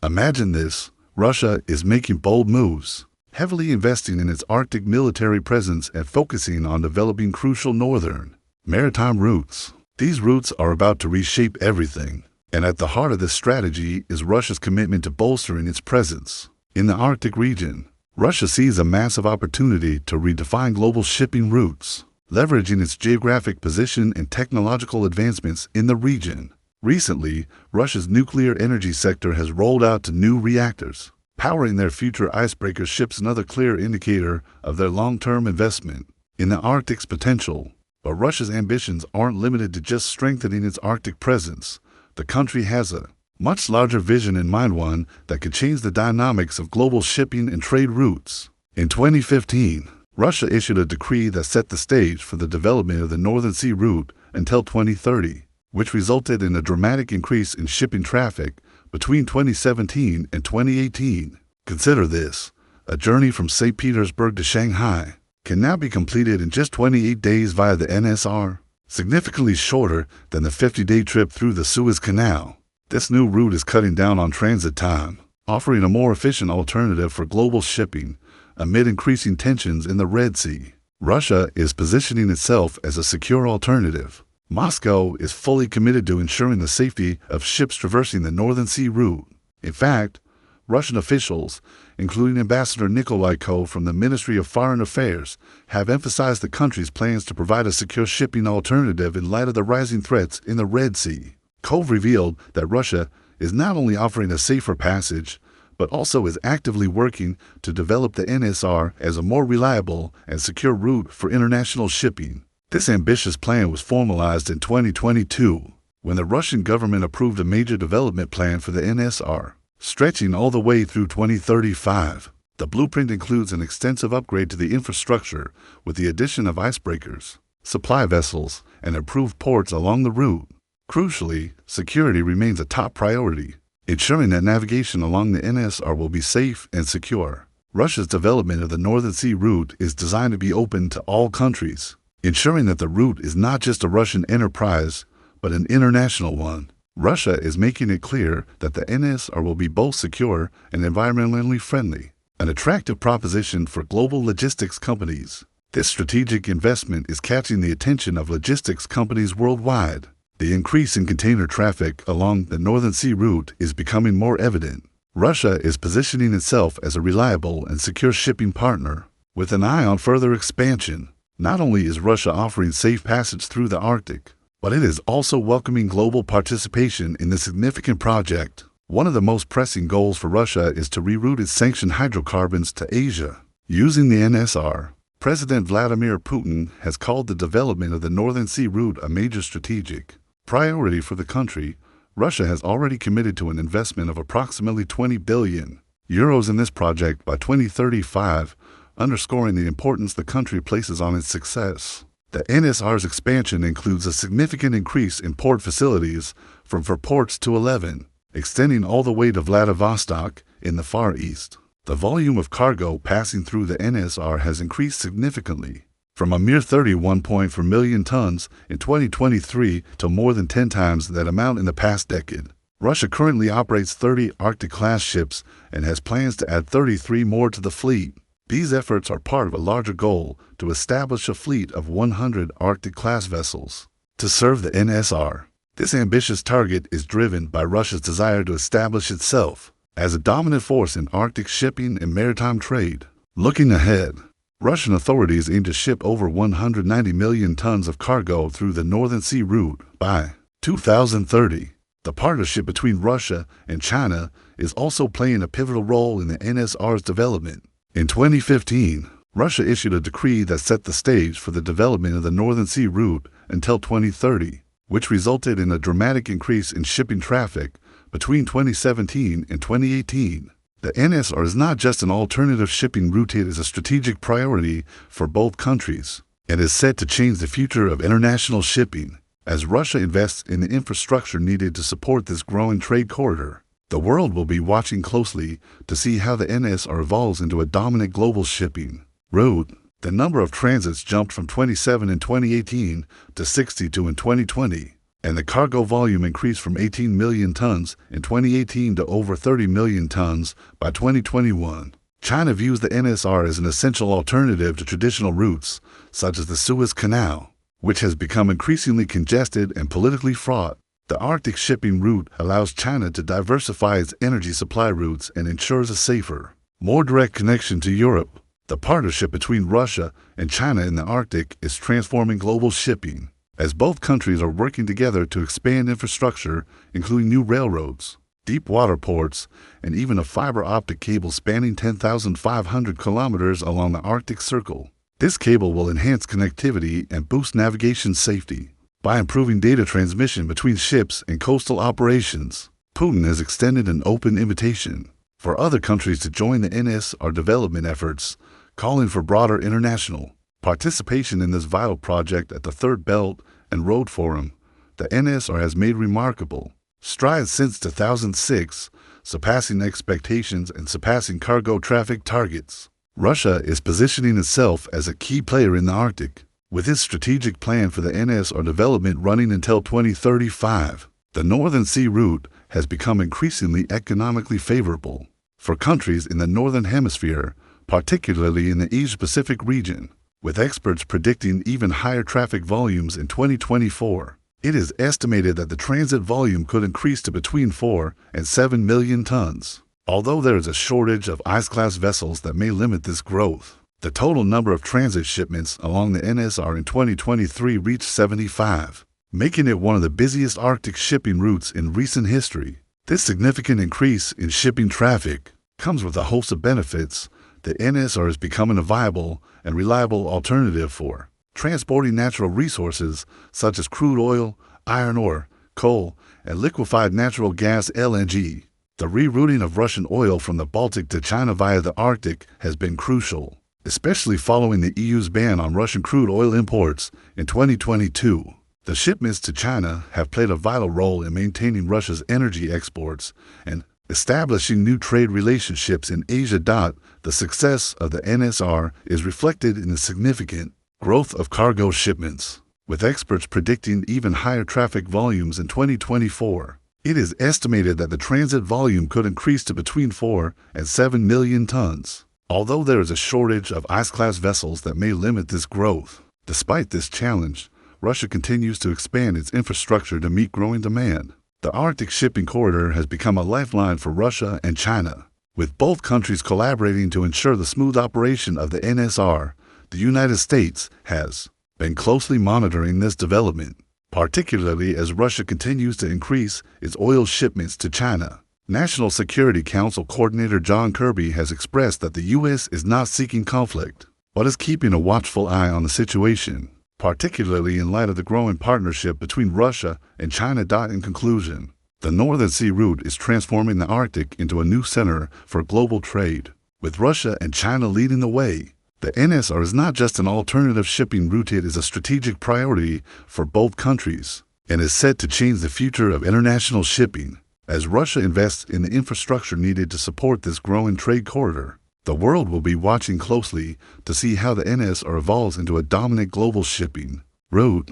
Imagine this. Russia is making bold moves, heavily investing in its Arctic military presence and focusing on developing crucial northern maritime routes. These routes are about to reshape everything, and at the heart of this strategy is Russia's commitment to bolstering its presence in the Arctic region. Russia sees a massive opportunity to redefine global shipping routes, leveraging its geographic position and technological advancements in the region. Recently, Russia's nuclear energy sector has rolled out to new reactors, powering their future icebreaker ships, another clear indicator of their long-term investment in the Arctic's potential. But Russia's ambitions aren't limited to just strengthening its Arctic presence. The country has a much larger vision in mind, one that could change the dynamics of global shipping and trade routes. In 2015, Russia issued a decree that set the stage for the development of the Northern Sea route until 2030, which resulted in a dramatic increase in shipping traffic between 2017 and 2018. Consider this: a journey from St. Petersburg to Shanghai can now be completed in just 28 days via the NSR, significantly shorter than the 50-day trip through the Suez Canal. This new route is cutting down on transit time, offering a more efficient alternative for global shipping amid increasing tensions in the Red Sea. Russia is positioning itself as a secure alternative. Moscow is fully committed to ensuring the safety of ships traversing the Northern Sea route. In fact, Russian officials, including Ambassador Nikolai Ko from the Ministry of Foreign Affairs, have emphasized the country's plans to provide a secure shipping alternative in light of the rising threats in the Red Sea. Ko revealed that Russia is not only offering a safer passage, but also is actively working to develop the NSR as a more reliable and secure route for international shipping. This ambitious plan was formalized in 2022, when the Russian government approved a major development plan for the NSR, stretching all the way through 2035. The blueprint includes an extensive upgrade to the infrastructure with the addition of icebreakers, supply vessels, and improved ports along the route. Crucially, security remains a top priority, ensuring that navigation along the NSR will be safe and secure. Russia's development of the Northern Sea route is designed to be open to all countries, ensuring that the route is not just a Russian enterprise, but an international one. Russia is making it clear that the NSR will be both secure and environmentally friendly, an attractive proposition for global logistics companies. This strategic investment is catching the attention of logistics companies worldwide. The increase in container traffic along the Northern Sea route is becoming more evident. Russia is positioning itself as a reliable and secure shipping partner, with an eye on further expansion. Not only is Russia offering safe passage through the Arctic, but it is also welcoming global participation in this significant project. One of the most pressing goals for Russia is to reroute its sanctioned hydrocarbons to Asia. Using the NSR, President Vladimir Putin has called the development of the Northern Sea route a major strategic priority for the country. Russia has already committed to an investment of approximately 20 billion euros in this project by 2035, underscoring the importance the country places on its success. The NSR's expansion includes a significant increase in port facilities from 4 ports to 11, extending all the way to Vladivostok in the Far East. The volume of cargo passing through the NSR has increased significantly, from a mere 31.4 million tons in 2023 to more than 10 times that amount in the past decade. Russia currently operates 30 Arctic-class ships and has plans to add 33 more to the fleet. These efforts are part of a larger goal to establish a fleet of 100 Arctic-class vessels to serve the NSR. This ambitious target is driven by Russia's desire to establish itself as a dominant force in Arctic shipping and maritime trade. Looking ahead, Russian authorities aim to ship over 190 million tons of cargo through the Northern Sea route by 2030. The partnership between Russia and China is also playing a pivotal role in the NSR's development. In 2015, Russia issued a decree that set the stage for the development of the Northern Sea route until 2030, which resulted in a dramatic increase in shipping traffic between 2017 and 2018. The NSR is not just an alternative shipping route, it is a strategic priority for both countries and is set to change the future of international shipping. As Russia invests in the infrastructure needed to support this growing trade corridor, the world will be watching closely to see how the NSR evolves into a dominant global shipping route. The number of transits jumped from 27 in 2018 to 62 in 2020, and the cargo volume increased from 18 million tons in 2018 to over 30 million tons by 2021. China views the NSR as an essential alternative to traditional routes, such as the Suez Canal, which has become increasingly congested and politically fraught. The Arctic shipping route allows China to diversify its energy supply routes and ensures a safer, more direct connection to Europe. The partnership between Russia and China in the Arctic is transforming global shipping, as both countries are working together to expand infrastructure, including new railroads, deep water ports, and even a fiber optic cable spanning 10,500 kilometers along the Arctic Circle. This cable will enhance connectivity and boost navigation safety by improving data transmission between ships and coastal operations. Putin has extended an open invitation for other countries to join the NSR development efforts, calling for broader international participation in this vital project. At the Third Belt and Road Forum, the NSR has made remarkable strides since 2006, surpassing expectations and surpassing cargo traffic targets. Russia is positioning itself as a key player in the Arctic, with its strategic plan for the NSR development running until 2035. The Northern Sea route has become increasingly economically favorable for countries in the Northern Hemisphere, particularly in the Asia-Pacific region, with experts predicting even higher traffic volumes in 2024. It is estimated that the transit volume could increase to between 4 and 7 million tons. Although there is a shortage of ice-class vessels that may limit this growth, the total number of transit shipments along the NSR in 2023 reached 75, making it one of the busiest Arctic shipping routes in recent history. This significant increase in shipping traffic comes with a host of benefits. The NSR is becoming a viable and reliable alternative for transporting natural resources such as crude oil, iron ore, coal, and liquefied natural gas (LNG). The rerouting of Russian oil from the Baltic to China via the Arctic has been crucial, especially following the EU's ban on Russian crude oil imports in 2022. The shipments to China have played a vital role in maintaining Russia's energy exports and establishing new trade relationships in Asia. The success of the NSR is reflected in the significant growth of cargo shipments, with experts predicting even higher traffic volumes in 2024. It is estimated that the transit volume could increase to between 4 and 7 million tons, although there is a shortage of ice-class vessels that may limit this growth. Despite this challenge, Russia continues to expand its infrastructure to meet growing demand. The Arctic shipping corridor has become a lifeline for Russia and China, with both countries collaborating to ensure the smooth operation of the NSR. The United States has been closely monitoring this development, particularly as Russia continues to increase its oil shipments to China. National Security Council Coordinator John Kirby has expressed that the U.S. is not seeking conflict, but is keeping a watchful eye on the situation, particularly in light of the growing partnership between Russia and China. In conclusion, the Northern Sea route is transforming the Arctic into a new center for global trade, with Russia and China leading the way. The NSR is not just an alternative shipping route, it is a strategic priority for both countries and is set to change the future of international shipping. As Russia invests in the infrastructure needed to support this growing trade corridor, the world will be watching closely to see how the NSR evolves into a dominant global shipping route.